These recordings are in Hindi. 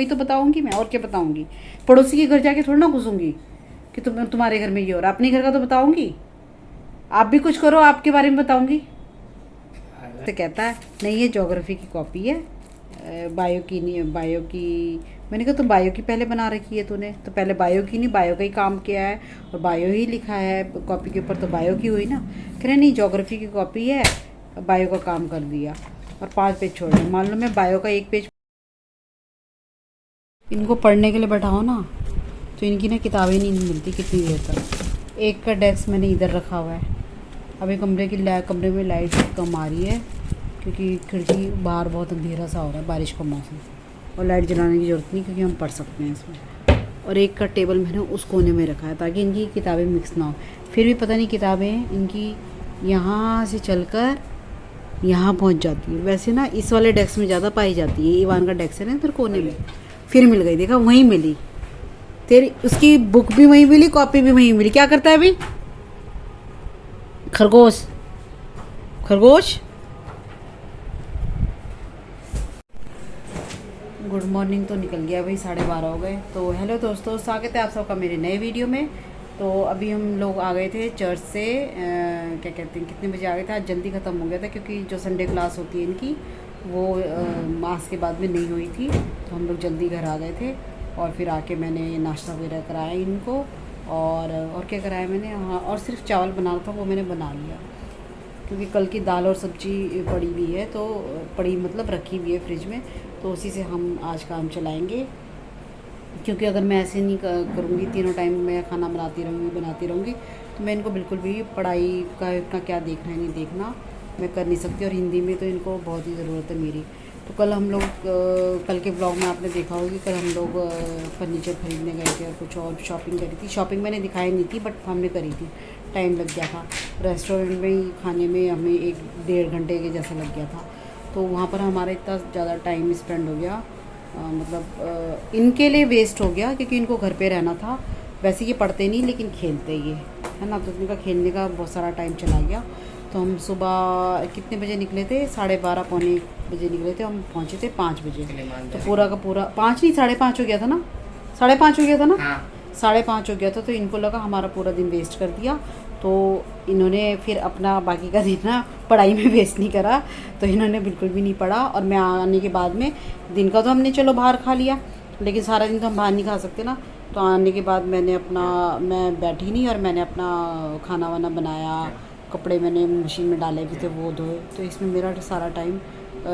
वही तो बताऊंगी मैं, और क्या बताऊंगी। पड़ोसी के घर जाके थोड़ा ना घुसूंगी कि तुम्हारे घर में ये हो रहा, अपने घर का तो बताऊंगी। आप भी कुछ करो, आपके बारे में बताऊंगी। तो कहता है नहीं ये ज्योग्राफी की कॉपी है, बायो की नहीं है, बायो की। मैंने कहा तुम बायो की पहले बना रखी है तूने, तो पहले बायो की नहीं, बायो का ही काम किया है और बायो ही लिखा है कॉपी के ऊपर, तो बायो की हुई ना। कह रहे नहीं ज्योग्राफी की कॉपी है, बायो का काम कर दिया और 5 पेज छोड़ दिया। मान लो मैं बायो का 1 पेज। इनको पढ़ने के लिए बैठाओ ना तो इनकी ना किताबें नहीं मिलती कितनी देर तक। एक का डेस्क मैंने इधर रखा हुआ है। अभी कमरे में लाइट कम आ रही है क्योंकि खिड़की बाहर बहुत अंधेरा सा हो रहा है, बारिश का मौसम, और लाइट जलाने की ज़रूरत नहीं क्योंकि हम पढ़ सकते हैं इसमें। और एक का टेबल मैंने उस कोने में रखा है ताकि इनकी किताबें मिक्स ना हो। फिर भी पता नहीं किताबें इनकी यहाँ से चलकर यहाँ पहुँच जाती है। वैसे ना इस वाले डेस्क में ज़्यादा पाई जाती है, ईवान का डेस्क है ना इधर कोने में। फिर मिल गई, देखा वहीं मिली तेरी, उसकी बुक भी वहीं मिली, कॉपी भी वहीं मिली। क्या करता है अभी खरगोश? खरगोश गुड मॉर्निंग तो निकल गया भाई, 12:30 हो गए। तो हेलो दोस्तों, स्वागत है आप सबका मेरे नए वीडियो में। तो अभी हम लोग आ गए थे चर्च से, क्या कहते हैं कितने बजे आ गए थे, आज जल्दी ख़त्म हो गया था क्योंकि जो संडे क्लास होती है इनकी वो मास के बाद में नहीं हुई थी, तो हम लोग जल्दी घर आ गए थे। और फिर आके मैंने नाश्ता वगैरह कराया इनको, और क्या कराया मैंने, हाँ, और सिर्फ चावल बनाना था वो मैंने बना लिया क्योंकि कल की दाल और सब्ज़ी पड़ी हुई है, तो पड़ी मतलब रखी हुई है फ्रिज में, तो उसी से हम आज काम चलाएंगे। क्योंकि अगर मैं ऐसे नहीं करूँगी, तीनों टाइम मैं खाना बनाती रहूँगी तो मैं इनको बिल्कुल भी पढ़ाई का इतना क्या देखना है नहीं देखना मैं कर नहीं सकती, और हिंदी में तो इनको बहुत ही ज़रूरत है मेरी। तो कल हम लोग कल के ब्लॉग में आपने देखा होगा कि कल हम लोग फर्नीचर ख़रीदने गए थे और कुछ और शॉपिंग करी थी। शॉपिंग मैंने दिखाई नहीं थी बट हमने करी थी, टाइम लग गया था। रेस्टोरेंट में ही खाने में हमें 1-1.5 घंटे के जैसा लग गया था, तो वहाँ पर हमारा इतना ज़्यादा टाइम स्पेंड हो गया, मतलब इनके लिए वेस्ट हो गया क्योंकि इनको घर पे रहना था। वैसे ये पढ़ते नहीं लेकिन खेलते ये है ना, तो इनका खेलने का बहुत सारा टाइम चला गया। तो हम सुबह कितने बजे निकले थे, 12:30 पौने 1 बजे निकले थे, हम पहुँचे थे 5 बजे। तो पूरा का पूरा 5 नहीं 5:30 हो गया था ना, 5:30 हो गया था ना, 5:30 हो गया था। तो इनको लगा हमारा पूरा दिन वेस्ट कर दिया, तो इन्होंने फिर अपना बाकी का दिन ना पढ़ाई में वेस्ट नहीं करा, तो इन्होंने बिल्कुल भी नहीं पढ़ा। और मैं आने के बाद में दिन का तो हमने चलो बाहर खा लिया, लेकिन सारा दिन तो हम बाहर नहीं खा सकते ना। तो आने के बाद मैं बैठी नहीं और मैंने अपना खाना वाना बनाया, कपड़े मैंने मशीन में डाले भी थे वो धोए, तो इसमें मेरा सारा टाइम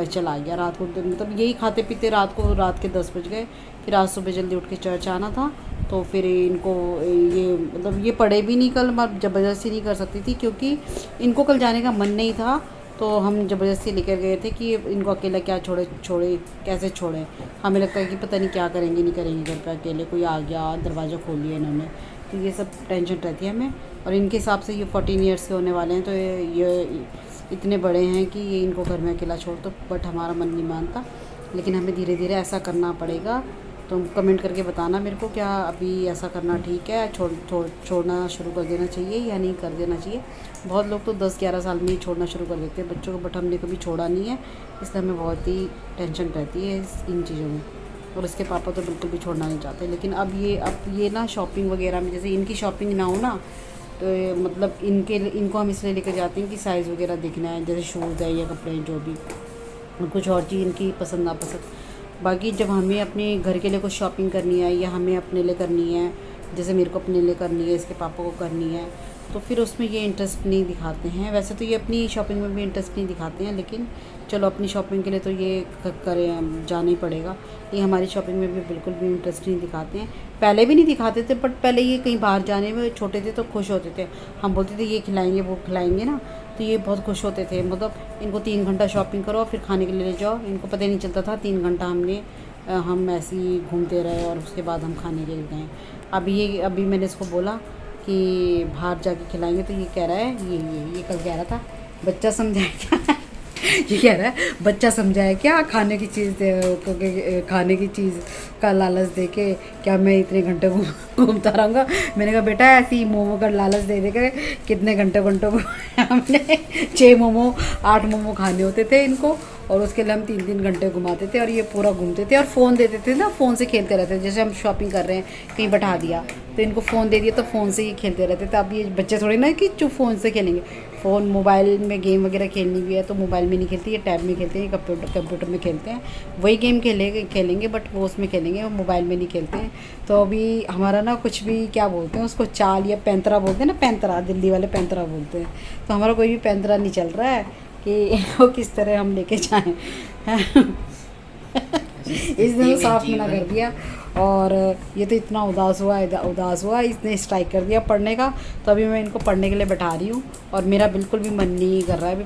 चला गया। रात को मतलब यही खाते पीते रात के 10 बज गए। फिर आज सुबह जल्दी उठ के चर्च आना था, तो फिर इनको ये मतलब ये पढ़े भी नहीं कल, मैं ज़बरदस्ती नहीं कर सकती थी क्योंकि इनको कल जाने का मन नहीं था, तो हम ज़बरदस्ती लेकर गए थे कि इनको अकेला क्या छोड़े कैसे छोड़े। हमें लगता है कि पता नहीं क्या करेंगे नहीं करेंगे घर पर, अकेले कोई आ गया दरवाज़ा खोल लिया इन्होंने, तो ये सब टेंशन रहती है हमें। और इनके हिसाब से ये 14 ईयर्स के होने वाले हैं, तो ये इतने बड़े हैं कि ये इनको घर में अकेला छोड़ दो, बट हमारा मन नहीं मानता, लेकिन हमें धीरे धीरे ऐसा करना पड़ेगा। तो कमेंट करके बताना मेरे को क्या अभी ऐसा करना ठीक है, छोड़ना शुरू कर देना चाहिए या नहीं कर देना चाहिए। बहुत लोग तो 10-11 साल में ही छोड़ना शुरू कर देते हैं बच्चों को, बट हमने कभी छोड़ा नहीं है, इसलिए हमें बहुत ही टेंशन रहती है इन चीज़ों में। और इसके पापा तो बिल्कुल भी छोड़ना नहीं चाहते। लेकिन अब ये ना शॉपिंग वगैरह में, जैसे इनकी शॉपिंग ना हो ना, तो मतलब इनको हम इसलिए लेकर जाते हैं कि साइज़ वगैरह देखना है, जैसे शूज़ है या कपड़े जो भी, और कुछ और चीज़ इनकी पसंद नापसंद। बाकी जब हमें अपने घर के लिए कुछ शॉपिंग करनी है या हमें अपने लिए करनी है, जैसे मेरे को अपने लिए करनी है, इसके पापा को करनी है, तो फिर उसमें ये इंटरेस्ट नहीं दिखाते हैं। वैसे तो ये अपनी शॉपिंग में भी इंटरेस्ट नहीं दिखाते हैं, लेकिन चलो अपनी शॉपिंग के लिए तो ये करें, जाना ही पड़ेगा। ये हमारी शॉपिंग में भी बिल्कुल भी इंटरेस्ट नहीं दिखाते हैं। पहले भी नहीं दिखाते थे, बट पहले ये कहीं बाहर जाने में छोटे थे तो खुश होते थे, हम बोलते थे ये खिलाएंगे वो खिलाएंगे ना, तो ये बहुत खुश होते थे। मतलब इनको 3 घंटा शॉपिंग करो फिर खाने के लिए ले जाओ, इनको पता ही नहीं चलता था 3 घंटा हम ऐसे ही घूमते रहे और उसके बाद हम खाने के लिए गए। अभी मैंने इसको बोला कि बाहर जाके खिलाएंगे, तो ये कह रहा है ये कल कह रहा था बच्चा समझाए क्या ये कह रहा है बच्चा समझाए क्या, खाने की चीज़ का लालच दे के क्या मैं इतने घंटे घूमता रहूँगा। मैंने कहा बेटा ऐसे ही मोमो का लालच दे के कितने घंटे को हमने 6 मोमो 8 मोमो खाने होते थे इनको, और उसके लिए हम 3-3 घंटे घुमाते थे और ये पूरा घूमते थे और फ़ोन देते थे ना, फ़ोन से खेलते रहते थे। जैसे हम शॉपिंग कर रहे हैं, कहीं बैठा दिया तो इनको फ़ोन दे दिया तो फ़ोन से ही खेलते रहते थे। अब ये बच्चे थोड़ी ना कि चुप फ़ोन से खेलेंगे, फ़ोन मोबाइल में गेम वगैरह खेलनी भी है तो मोबाइल में नहीं खेलते, ये टैब में खेलते हैं, कंप्यूटर में खेलते हैं। वही गेम खेलेंगे बट वो उसमें खेलेंगे, वो मोबाइल में नहीं खेलते हैं। तो अभी हमारा ना कुछ भी क्या बोलते हैं उसको, चाल या पैंतरा बोलते हैं ना, पैंतरा दिल्ली वाले पैंतरा बोलते हैं। तो हमारा कोई भी पैंतरा नहीं चल रहा है कि वो किस तरह हम लेके जाएं। इसने साफ मना कर दिया और ये तो इतना उदास हुआ, इसने स्ट्राइक कर दिया पढ़ने का। तो अभी मैं इनको पढ़ने के लिए बैठा रही हूँ और मेरा बिल्कुल भी मन नहीं कर रहा है अभी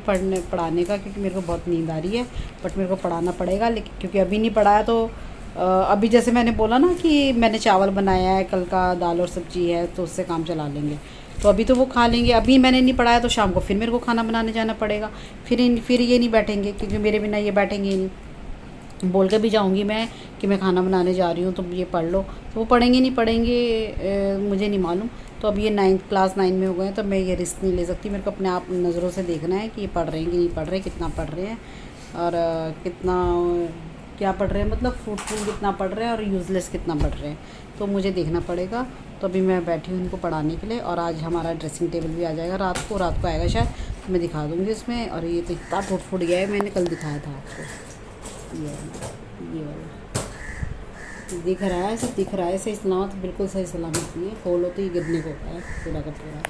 पढ़ाने का, क्योंकि मेरे को बहुत नींद आ रही है। बट मेरे को पढ़ाना पड़ेगा, लेकिन क्योंकि अभी नहीं पढ़ाया तो अभी जैसे मैंने बोला ना कि मैंने चावल बनाया है, कल का दाल और सब्जी है तो उससे काम चला लेंगे। तो अभी तो वो खा लेंगे, अभी मैंने नहीं पढ़ाया तो शाम को फिर मेरे को खाना बनाने जाना पड़ेगा। फिर ये नहीं बैठेंगे, क्योंकि मेरे बिना ये बैठेंगे ही नहीं। बोल के भी जाऊंगी मैं कि मैं खाना बनाने जा रही हूँ तो ये पढ़ लो, तो वो पढ़ेंगे नहीं पढ़ेंगे मुझे नहीं मालूम। तो अब ये क्लास 9 में हो गए हैं तो मैं ये रिस्क नहीं ले सकती। मेरे को अपने आप नज़रों से देखना है कि ये पढ़ रहे हैं कि नहीं पढ़ रहे, कितना पढ़ रहे हैं और कितना क्या पढ़ रहे हैं, मतलब फ्रूटफुल कितना पढ़ रहे हैं और यूज़लेस कितना पढ़ रहे हैं, तो मुझे देखना पड़ेगा। तो अभी मैं बैठी हूँ इनको पढ़ाने के लिए। और आज हमारा ड्रेसिंग टेबल भी आ जाएगा, रात को आएगा शायद, तो मैं दिखा दूँगी इसमें। और ये तो इतना टूट गया है, मैंने कल दिखाया था आपको। ये वाला दिख रहा है, सब दिख रहा है, सही सलामत, बिल्कुल सही सलामत नहीं है। खोलो तो ये गिरने को होता है पूरा का पूरा।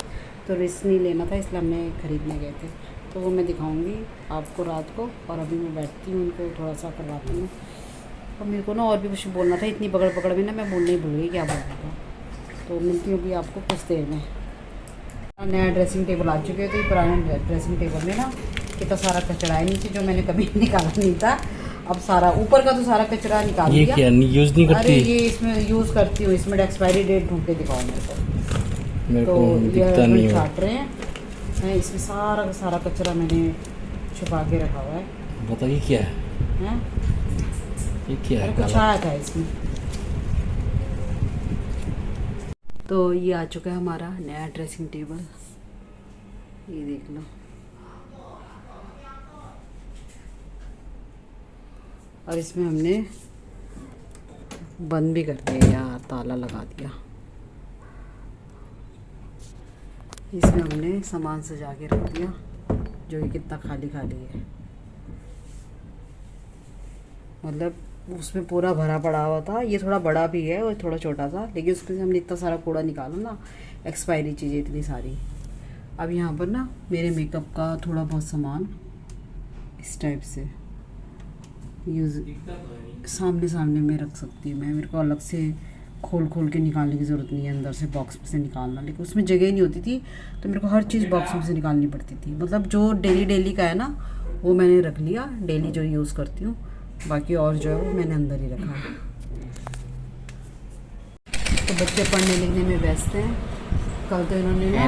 तो रिस्क नहीं लेना था, इसलिए हमने ख़रीदने गए थे। तो वो मैं दिखाऊंगी आपको रात को। और अभी मैं बैठती हूँ, उनको थोड़ा सा करवाती हूँ। और मेरे को ना और भी कुछ बोलना था, इतनी बगड़ पकड़ में ना मैं बोलने ही भूल गई क्या बोलना था। तो मिलती हूँ अभी आपको कुछ देर में। नया ड्रेसिंग टेबल आ चुके हैं। तो ये पुराने ड्रेसिंग टेबल में ना कितना सारा कचरा है नीचे, जो मैंने कभी निकाला नहीं था। अब सारा ऊपर का तो सारा कचरा निकाल दिया। ये क्या यूज़ नहीं करती? अरे ये इसमें यूज़ करती हूँ, इसमें एक्सपायरी डेट ढूंढ के दिखाओ मेरे को। तो ये छाट रहे हैं, इसमें सारा का सारा कचरा मैंने छुपा के रखा हुआ है। बताइए क्या है? ये क्या है? कुछ आया था इसमें। तो ये आ चुका है हमारा नया ड्रेसिंग टेबल, ये देख लो। और इसमें हमने बंद भी कर दिया यार, ताला लगा दिया। इसमें हमने सामान सजा के रख दिया, जो कि कितना खाली खाली है, मतलब उसमें पूरा भरा पड़ा हुआ था। ये थोड़ा बड़ा भी है और थोड़ा छोटा सा, लेकिन उसमें से हमने इतना सारा कूड़ा निकाला ना, एक्सपायरी चीज़ें इतनी सारी। अब यहाँ पर ना मेरे मेकअप का थोड़ा बहुत सामान इस टाइप से यूज़ सामने में रख सकती हूँ मैं। मेरे को अलग से खोल के निकालने की ज़रूरत नहीं है, अंदर से बॉक्स में से निकालना। लेकिन उसमें जगह ही नहीं होती थी, तो मेरे को हर चीज़ बॉक्स में से निकालनी पड़ती थी। मतलब जो डेली का है ना, वो मैंने रख लिया, डेली जो यूज़ करती हूँ। बाकी और जो है वो मैंने अंदर ही रखा है। तो बच्चे पढ़ने लिखने में व्यस्त हैं। कल तो इन्होंने ना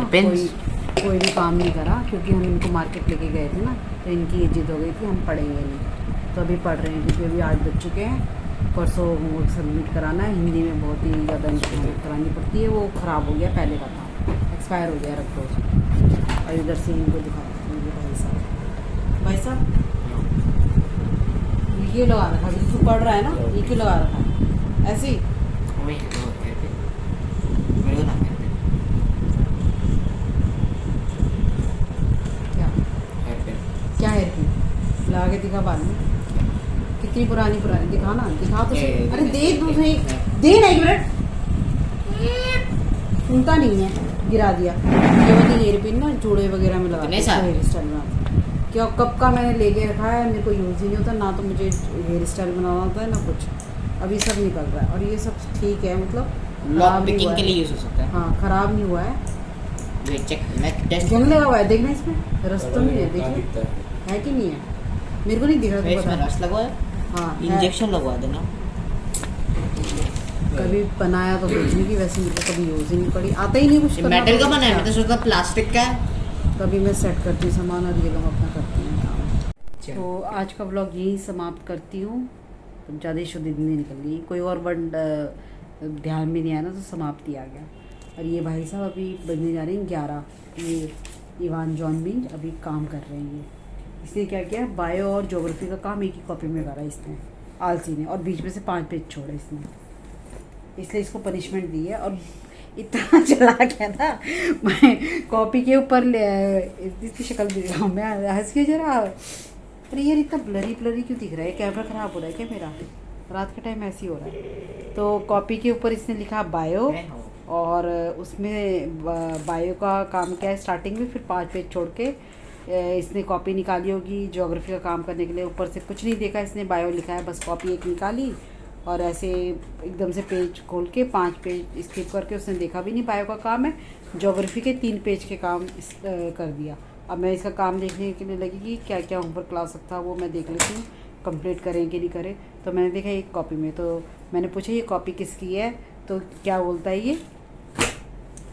कोई भी काम नहीं करा, क्योंकि हम इनको मार्केट लेके गए थे ना, तो इनकी ये जिद हो गई थी हम पढ़ेंगे नहीं। तो अभी पढ़ रहे हैं, क्योंकि अभी 8 बज चुके हैं। परसों होमवर्क सबमिट कराना है, हिंदी में बहुत ही ज़्यादा इम्प्रूवमेंट करानी पड़ती है। वो ख़राब हो गया, पहले का था, एक्सपायर हो गया, रख दो उसमें। और इधर से इनको दिखा भाई साहब ये क्यों लगा रखा है? तू पढ़ रहा है ना, ये क्यों लगा रखा है ऐसे ही? क्या है की लगा के दिखा बाद में, कितनी पुरानी दिखा ना, दिखा तो सही। अरे दे तू सही, दे ना, एक मिनट, सुनता नहीं है, गिरा दिया। ये वाली हेयर पिन ना चूड़े वगैरह में लगा हेयर स्टाइल में। क्या कब का मैंने लेके रखा है, मेरे को यूज़ ही नहीं होता ना, तो मुझे हेयर स्टाइल बनाना होता है ना कुछ। अभी सब निकल रहा है और ये सब ठीक है, मतलब लॉक पिकिंग के लिए यूज़ हो सकता है। हाँ, ख़राब नहीं हुआ है। जंग लगा हुआ है, देखना इसमें रस तो नहीं है, देखिए है कि नहीं है, मेरे को नहीं दिख रहा। इसमें रस लगा है, हाँ, इंजेक्शन लगवा देना। कभी बनाया तो देखने की, वैसे मेरे को कभी यूज़ ही नहीं पड़ी, आता ही नहीं कुछ। मेटल का बनाया, मैं तो सोचता प्लास्टिक का है। तभी मैं सेट करती हूँ सामान और ये लोग अपना करती हैं काम। तो आज का व्लॉग यही समाप्त करती हूँ। ज़्यादा ही शुद्ध नहीं निकल गई, कोई और वर्ड ध्यान में नहीं आया ना, तो समाप्ति आ गया। और ये भाई साहब अभी बजने जा रहे हैं 11। ये इवान जॉन भी अभी काम कर रहे हैं, इसने क्या किया, बायो और ज्योग्राफी का काम एक ही कॉपी में करा इसने, आलसी ने, और बीच में से 5 पेज छोड़े इसने, इसलिए इसको पनिशमेंट दी है। और इतना चला गया ना, मैं कॉपी के ऊपर इसकी शक्ल दिखाऊँ मैं, हंस के जरा। अरे यार इतना ब्लरी ब्लरी क्यों दिख रहा है, कैमरा ख़राब हो रहा है क्या मेरा, रात के टाइम ऐसे ही हो रहा है। तो कॉपी के ऊपर इसने लिखा बायो, और उसमें बायो का काम क्या है स्टार्टिंग में, फिर 5 पेज छोड़ के इसने कॉपी निकाली होगी ज्योग्राफी का काम करने के लिए। ऊपर से कुछ नहीं देखा इसने, बायो लिखा है बस, कॉपी एक निकाली और ऐसे एकदम से पेज खोल के 5 पेज स्किप करके उसने देखा भी नहीं बायो का काम है, ज्योग्राफी के 3 पेज के काम कर दिया। अब मैं इसका काम देखने के लिए लगी कि क्या क्या होमवर्क क्लास था, वो मैं देख लेती हूँ कंप्लीट करें कि नहीं करें। तो मैंने देखा एक कॉपी में, तो मैंने पूछा ये कॉपी किसकी है, तो क्या बोलता है ये,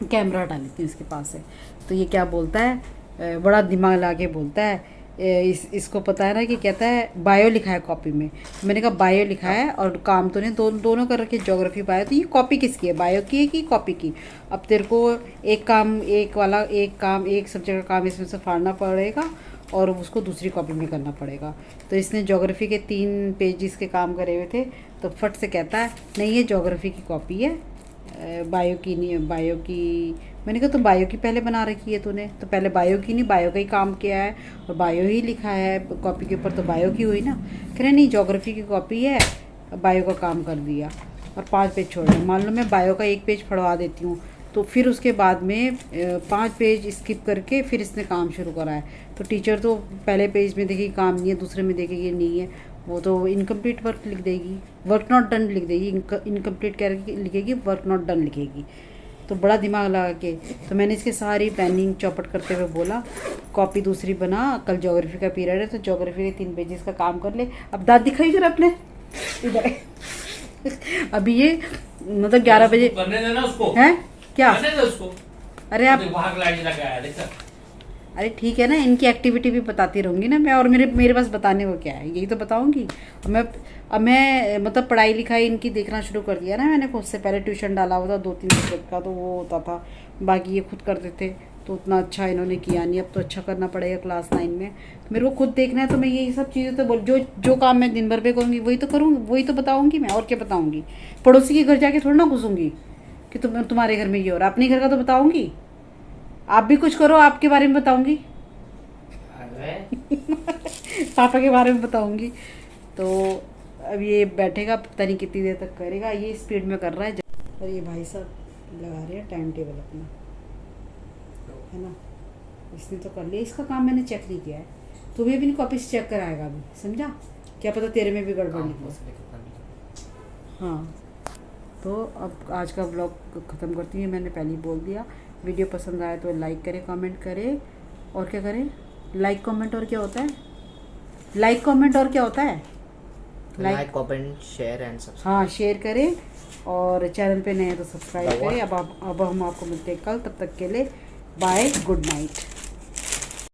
कैमरा हटा लेती हूँ इसके पास है, तो ये क्या बोलता है, बड़ा दिमाग ला के बोलता है, इसको पता है ना कि कहता है बायो लिखा है कॉपी में। मैंने कहा बायो लिखा है और काम तो नहीं दोनों कर रखे, ज्योग्राफी बायो, तो ये कॉपी किसकी है, बायो की है कि कॉपी की। अब तेरे को एक सब्जेक्ट का काम इसमें से फाड़ना पड़ेगा और उसको दूसरी कॉपी में करना पड़ेगा। तो इसने ज्योग्राफी के 3 पेजेस के काम करे हुए थे, तो फट से कहता है नहीं ये ज्योग्राफी की कॉपी है, बायो की नहीं है, बायो की। मैंने कहा तो बायो की पहले बना रखी है तूने, तो पहले बायो की नहीं, बायो का ही काम किया है और बायो ही लिखा है कॉपी के ऊपर, तो बायो की हुई ना। कह रहे नहीं ज्योग्राफी की कॉपी है, बायो का काम कर दिया और 5 पेज छोड़ दिया। मान लो मैं बायो का 1 पेज फड़वा देती हूँ, तो फिर उसके बाद में 5 पेज स्किप करके फिर इसने काम शुरू करा है। तो टीचर तो पहले पेज में देखेगी काम नहीं है, दूसरे में देखेगी नहीं है, वो तो इनकम्प्लीट वर्क लिख देगी, वर्क नॉट डन लिख देगी, इनकम्प्लीट करके लिखेगी, वर्क नॉट डन लिखेगी। तो बड़ा दिमाग लगा के, तो मैंने इसके सारी प्लानिंग चौपट करते हुए बोला कॉपी दूसरी बना, कल ज्योग्राफी का पीरियड है तो ज्योग्राफी के 3 पेजेस का काम कर ले। अब दाँत दिखाई कर अपने इधर अभी ये मतलब 11 बजे करने देना उसको, हैं क्या, करने दे उसको। अरे आप भाग लाइट लगा है देखा। अरे ठीक है ना, इनकी एक्टिविटी भी बताती रहूँगी ना मैं, और मेरे पास बताने को क्या है, यही तो बताऊँगी। अब मैं मतलब पढ़ाई लिखाई इनकी देखना शुरू कर दिया ना मैंने, खुद से पहले ट्यूशन डाला हुआ था 2-3 सब्जेक्ट का, तो वो होता था, बाकी ये खुद करते थे, तो उतना अच्छा इन्होंने किया नहीं। अब तो अच्छा करना पड़ेगा क्लास 9 में, तो मेरे को खुद देखना है, तो मैं यही सब चीज़ें तो बोल जो काम मैं दिन भर पे करूँगी वही तो करूँगी, वही तो बताऊँगी मैं, और क्या बताऊँगी। पड़ोसी के घर जाके थोड़ा ना घुसूँगी कि तुम्हारे घर में ये हो रहा, अपने घर का तो बताऊँगी। आप भी कुछ करो, आपके बारे में बताऊँगी पापा के बारे में बताऊँगी। तो अब ये बैठेगा, पता नहीं कितनी देर तक करेगा, ये स्पीड में कर रहा है। और ये भाई साहब लगा रहे हैं टाइम टेबल अपना, है ना, इसने तो कर लिया, इसका काम मैंने चेक नहीं किया है, तू भी अपनी कॉपी से चेक कराएगा अभी, समझा, क्या पता तेरे में भी गड़बड़ निकले। हाँ तो अब आज का ब्लॉग ख़त्म करती हूँ, मैंने पहले ही बोल दिया। वीडियो पसंद आए तो लाइक करें, कमेंट करें, और क्या करें, लाइक कमेंट और क्या होता है, लाइक कमेंट और क्या होता है, like comment share and subscribe. हाँ शेयर करें, और चैनल पे नए हैं तो सब्सक्राइब करें। अब हम आपको मिलते हैं कल, तब तक के लिए बाय, गुड नाइट।